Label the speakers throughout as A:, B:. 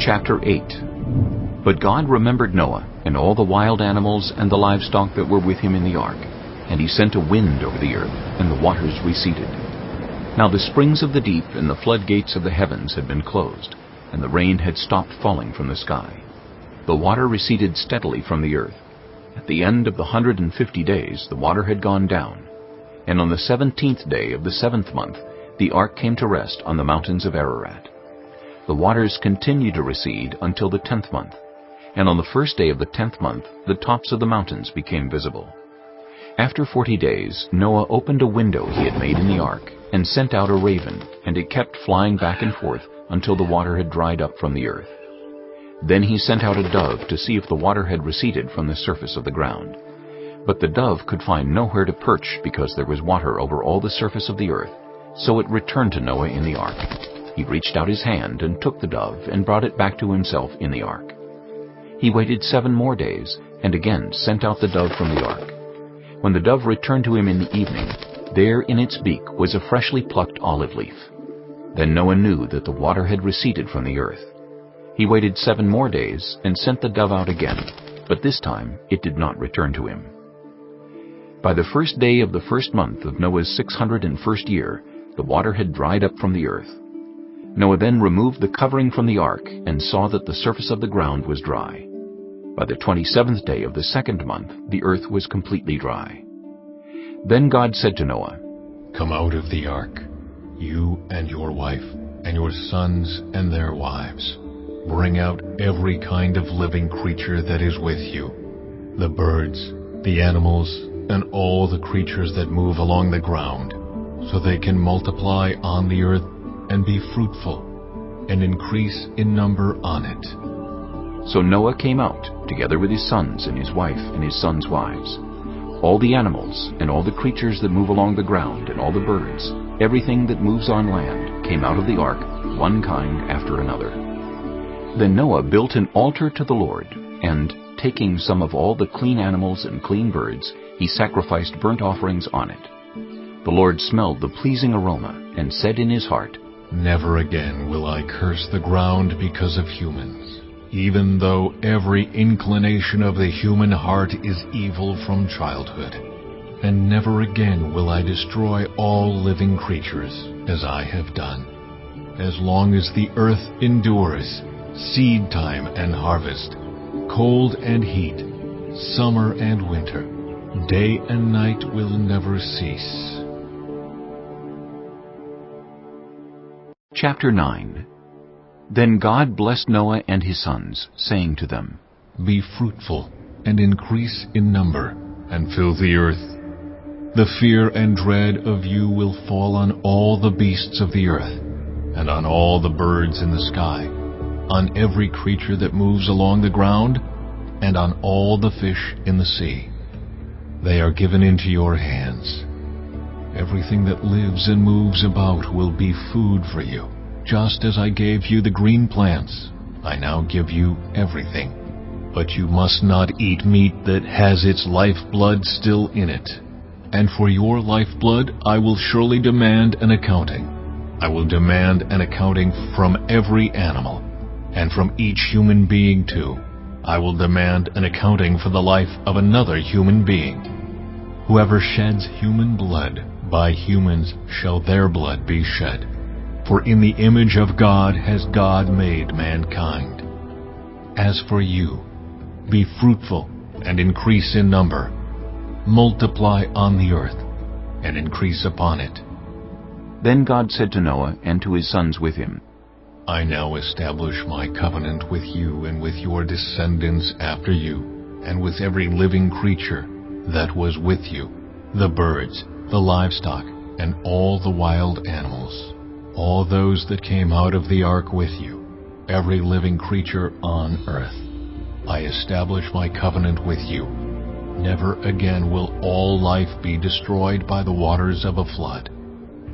A: Chapter 8. But God remembered Noah, and all the wild animals and the livestock that were with him in the ark. And he sent a wind over the earth, and the waters receded. Now the springs of the deep and the floodgates of the heavens had been closed, and the rain had stopped falling from the sky. The water receded steadily from the earth. At the end of the 150 days the water had gone down. And on the 17th day of the 7th month the ark came to rest on the mountains of Ararat. The waters continued to recede until the 10th month, and on the first day of the 10th month the tops of the mountains became visible. After 40 days Noah opened a window he had made in the ark, and sent out a raven, and it kept flying back and forth until the water had dried up from the earth. Then he sent out a dove to see if the water had receded from the surface of the ground. But the dove could find nowhere to perch because there was water over all the surface of the earth, so it returned to Noah in the ark. He reached out his hand and took the dove and brought it back to himself in the ark. He waited 7 more days and again sent out the dove from the ark. When the dove returned to him in the evening, there in its beak was a freshly plucked olive leaf. Then Noah knew that the water had receded from the earth. He waited 7 more days and sent the dove out again, but this time it did not return to him. By the first day of the 1st month of Noah's 601st year, the water had dried up from the earth. Noah then removed the covering from the ark and saw that the surface of the ground was dry. By the 27th day of the 2nd month, the earth was completely dry. Then God said to Noah,
B: "Come out of the ark, you and your wife, and your sons and their wives. Bring out every kind of living creature that is with you, the birds, the animals, and all the creatures that move along the ground, so they can multiply on the earth and be fruitful, and increase in number on it."
A: So Noah came out, together with his sons and his wife and his sons' wives. All the animals and all the creatures that move along the ground and all the birds, everything that moves on land, came out of the ark, one kind after another. Then Noah built an altar to the Lord, and, taking some of all the clean animals and clean birds, he sacrificed burnt offerings on it. The Lord smelled the pleasing aroma, and said in his heart,
B: "Never again will I curse the ground because of humans, even though every inclination of the human heart is evil from childhood. And never again will I destroy all living creatures, as I have done. As long as the earth endures, seed time and harvest, cold and heat, summer and winter, day and night will never cease."
A: Chapter 9. Then God blessed Noah and his sons, saying to them,
B: "Be fruitful, and increase in number, and fill the earth. The fear and dread of you will fall on all the beasts of the earth, and on all the birds in the sky, on every creature that moves along the ground, and on all the fish in the sea. They are given into your hands. Everything that lives and moves about will be food for you. Just as I gave you the green plants, I now give you everything. But you must not eat meat that has its lifeblood still in it. And for your lifeblood I will surely demand an accounting. I will demand an accounting from every animal, and from each human being too. I will demand an accounting for the life of another human being. Whoever sheds human blood, by humans shall their blood be shed. For in the image of God has God made mankind. As for you, be fruitful and increase in number. Multiply on the earth and increase upon it."
A: Then God said to Noah and to his sons with him,
B: "I now establish my covenant with you and with your descendants after you, and with every living creature that was with you, the birds, the livestock, and all the wild animals, all those that came out of the ark with you, every living creature on earth. I establish my covenant with you. Never again will all life be destroyed by the waters of a flood.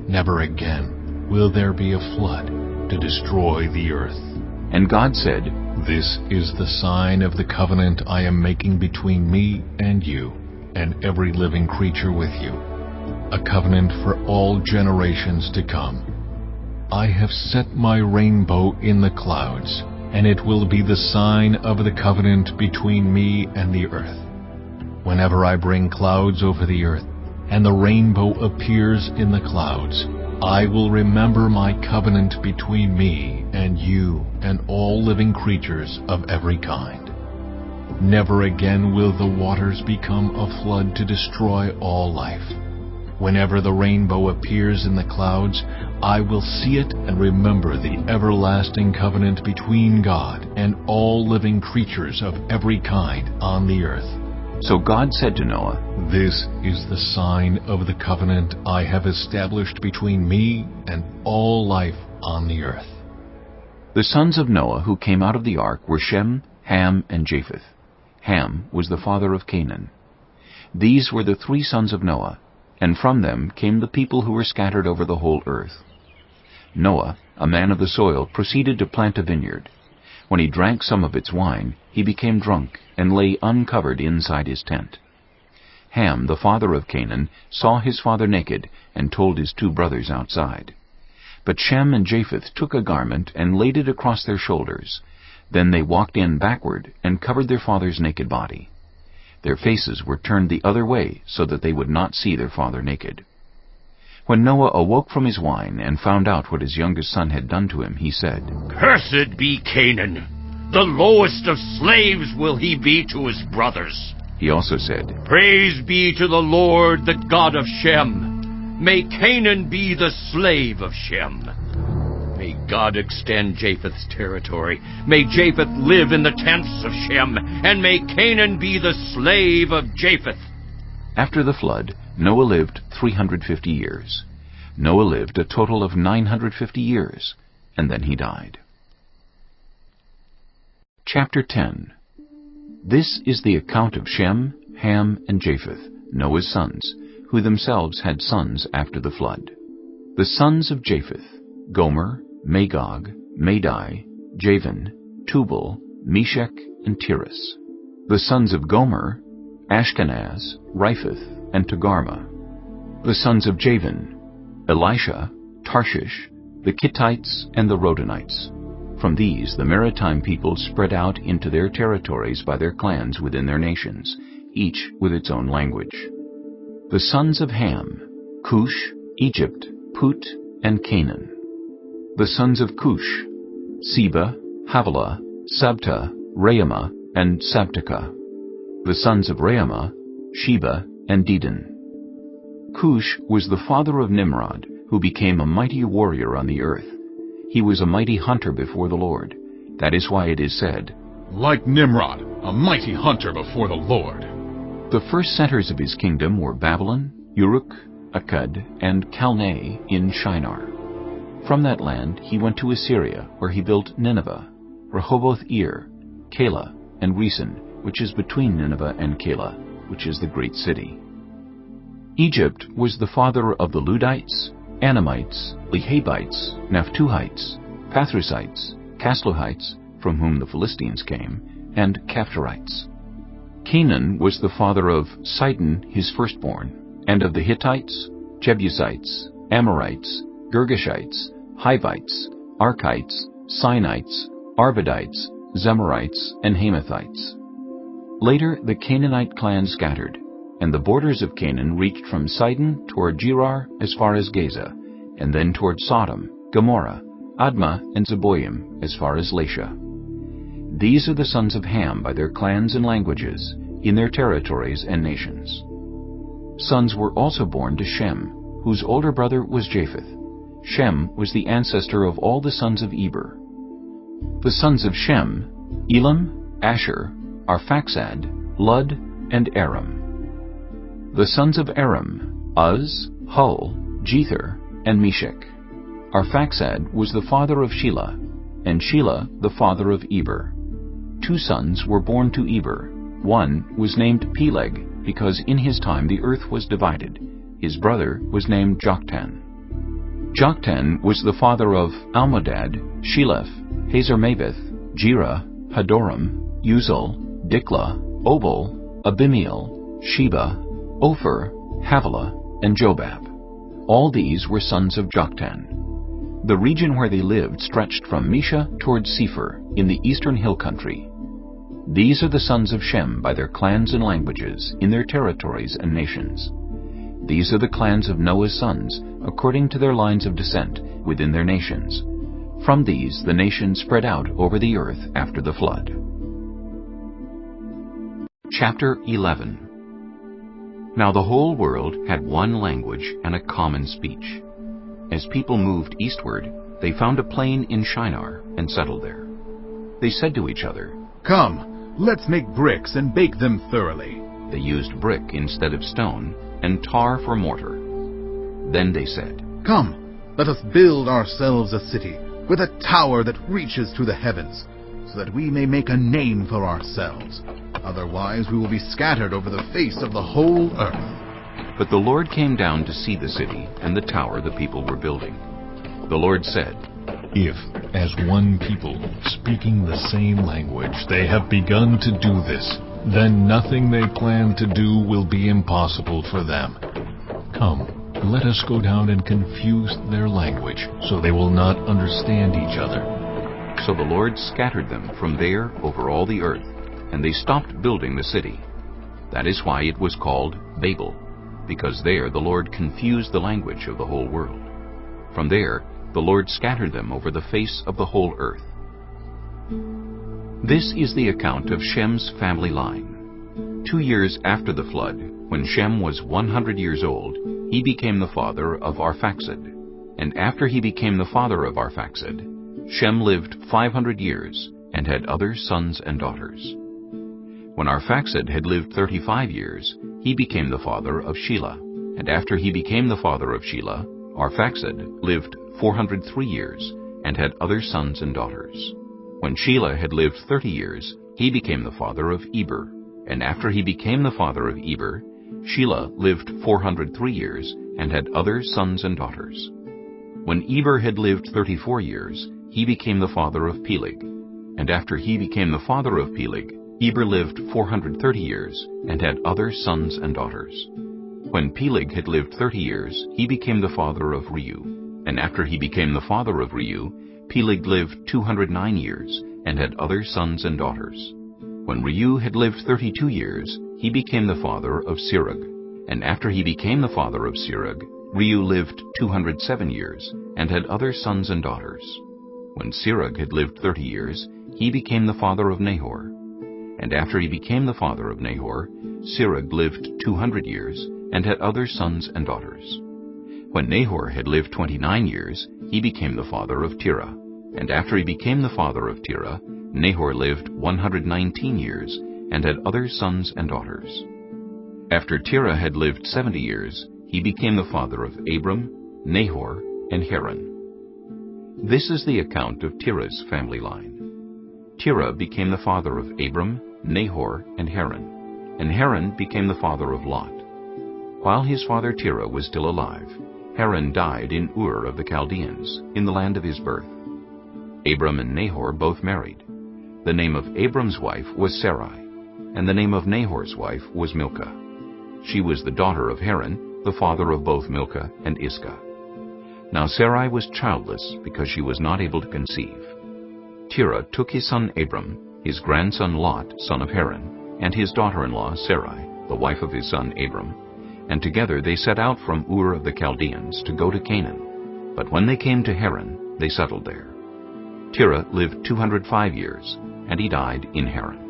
B: Never again will there be a flood to destroy the earth."
A: And God said,
B: "This is the sign of the covenant I am making between me and you, and every living creature with you, a covenant for all generations to come. I have set my rainbow in the clouds, and it will be the sign of the covenant between me and the earth. Whenever I bring clouds over the earth, and the rainbow appears in the clouds, I will remember my covenant between me and you and all living creatures of every kind. Never again will the waters become a flood to destroy all life. Whenever the rainbow appears in the clouds, I will see it and remember the everlasting covenant between God and all living creatures of every kind on the earth.
A: So God said to Noah,
B: This is the sign of the covenant I have established between me and all life on the earth.
A: The sons of Noah who came out of the ark were Shem, Ham, and Japheth. Ham was the father of Canaan. These were the 3 sons of Noah, and from them came the people who were scattered over the whole earth. Noah, a man of the soil, proceeded to plant a vineyard. When he drank some of its wine, he became drunk and lay uncovered inside his tent. Ham, the father of Canaan, saw his father naked and told his 2 brothers outside. But Shem and Japheth took a garment and laid it across their shoulders. Then they walked in backward and covered their father's naked body. Their faces were turned the other way so that they would not see their father naked. When Noah awoke from his wine and found out what his youngest son had done to him, he said,
C: Cursed be Canaan! The lowest of slaves will he be to his brothers.
A: He also said,
C: Praise be to the Lord, the God of Shem. May Canaan be the slave of Shem. May God extend Japheth's territory. May Japheth live in the tents of Shem, and may Canaan be the slave of Japheth.
A: After the flood, Noah lived 350 years. Noah lived a total of 950 years, and then he died. Chapter 10. This is the account of Shem, Ham, and Japheth, Noah's sons, who themselves had sons after the flood. The sons of Japheth: Gomer, Magog, Madai, Javan, Tubal, Meshech, and Tiras. The sons of Gomer: Ashkenaz, Riphath, and Togarmah. The sons of Javan: Elisha, Tarshish, the Kittites, and the Rodanites. From these the maritime peoples spread out into their territories by their clans within their nations, each with its own language. The sons of Ham: Cush, Egypt, Put, and Canaan. The sons of Cush: Seba, Havilah, Sabta, Raamah, and Sabteka. The sons of Raamah: Sheba and Dedan. Cush was the father of Nimrod, who became a mighty warrior on the earth. He was a mighty hunter before the Lord. That is why it is said,
B: Like Nimrod, a mighty hunter before the Lord.
A: The first centers of his kingdom were Babylon, Uruk, Akkad, and Calneh in Shinar. From that land he went to Assyria, where he built Nineveh, Rehoboth-ir, Calah, and Resen, which is between Nineveh and Calah, which is the great city. Egypt was the father of the Ludites, Anamites, Lehabites, Naphtuhites, Pathrusites, Casluhites, from whom the Philistines came, and Caphtorites. Canaan was the father of Sidon his firstborn, and of the Hittites, Jebusites, Amorites, Girgashites, Hivites, Archites, Sinites, Arvadites, Zemarites, and Hamathites. Later the Canaanite clan scattered, and the borders of Canaan reached from Sidon toward Gerar as far as Gaza, and then toward Sodom, Gomorrah, Admah, and Zeboim as far as Lasha. These are the sons of Ham by their clans and languages, in their territories and nations. Sons were also born to Shem, whose older brother was Japheth. Shem was the ancestor of all the sons of Eber. The sons of Shem: Elam, Asher, Arphaxad, Lud, and Aram. The sons of Aram: Uz, Hul, Jether, and Meshech. Arphaxad was the father of Shelah, and Shelah the father of Eber. 2 sons were born to Eber. One was named Peleg, because in his time the earth was divided. His brother was named Joktan. Joktan was the father of Almodad, Sheleph, Hazarmaveth, Jerah, Hadoram, Uzal, Diklah, Obal, Abimiel, Sheba, Ophir, Havilah, and Jobab. All these were sons of Joktan. The region where they lived stretched from Mesha toward Sephir in the eastern hill country. These are the sons of Shem by their clans and languages, in their territories and nations. These are the clans of Noah's sons, according to their lines of descent, within their nations. From these the nations spread out over the earth after the flood. Chapter 11. Now the whole world had one language and a common speech. As people moved eastward, they found a plain in Shinar and settled there. They said to each other,
D: "Come, let's make bricks and bake them thoroughly."
A: They used brick instead of stone, and tar for mortar. Then they said,
D: "Come, let us build ourselves a city with a tower that reaches to the heavens, so that we may make a name for ourselves. Otherwise we will be scattered over the face of the whole earth."
A: But the Lord came down to see the city and the tower the people were building. The Lord said,
B: If, as one people, speaking the same language, they have begun to do this, then nothing they plan to do will be impossible for them. Come, let us go down and confuse their language, so they will not understand each other.
A: So the Lord scattered them from there over all the earth, and they stopped building the city. That is why it was called Babel, because there the Lord confused the language of the whole world. From there the Lord scattered them over the face of the whole earth. This is the account of Shem's family line. 2 years after the flood, when Shem was 100 years old, he became the father of Arphaxad. And after he became the father of Arphaxad, Shem lived 500 years and had other sons and daughters. When Arphaxad had lived 35 years, he became the father of Shelah. And after he became the father of Shelah, Arphaxad lived 403 years and had other sons and daughters. When Shelah had lived 30 years, he became the father of Eber. And after he became the father of Eber, Shelah lived 403 years and had other sons and daughters. When Eber had lived 34 years, he became the father of Peleg. And after he became the father of Peleg, Eber lived 430 years and had other sons and daughters. When Peleg had lived 30 years, he became the father of Reu. And after he became the father of Reu, Peleg lived 209 years and had other sons and daughters. When Reu had lived 32 years, he became the father of Serug. And after he became the father of Serug, Reu lived 207 years and had other sons and daughters. When Serug had lived 30 years, he became the father of Nahor. And after he became the father of Nahor, Serug lived 200 years and had other sons and daughters. When Nahor had lived 29 years, he became the father of Terah. And after he became the father of Terah, Nahor lived 119 years and had other sons and daughters. After Terah had lived 70 years, he became the father of Abram, Nahor, and Haran. This is the account of Terah's family line. Terah became the father of Abram, Nahor, and Haran. And Haran became the father of Lot. While his father Terah was still alive, Haran died in Ur of the Chaldeans, in the land of his birth. Abram and Nahor both married. The name of Abram's wife was Sarai, and the name of Nahor's wife was Milcah. She was the daughter of Haran, the father of both Milcah and Iscah. Now Sarai was childless because she was not able to conceive. Terah took his son Abram, his grandson Lot, son of Haran, and his daughter-in-law Sarai, the wife of his son Abram, and together they set out from Ur of the Chaldeans to go to Canaan. But when they came to Haran, they settled there. Terah lived 205 years, and he died in Haran.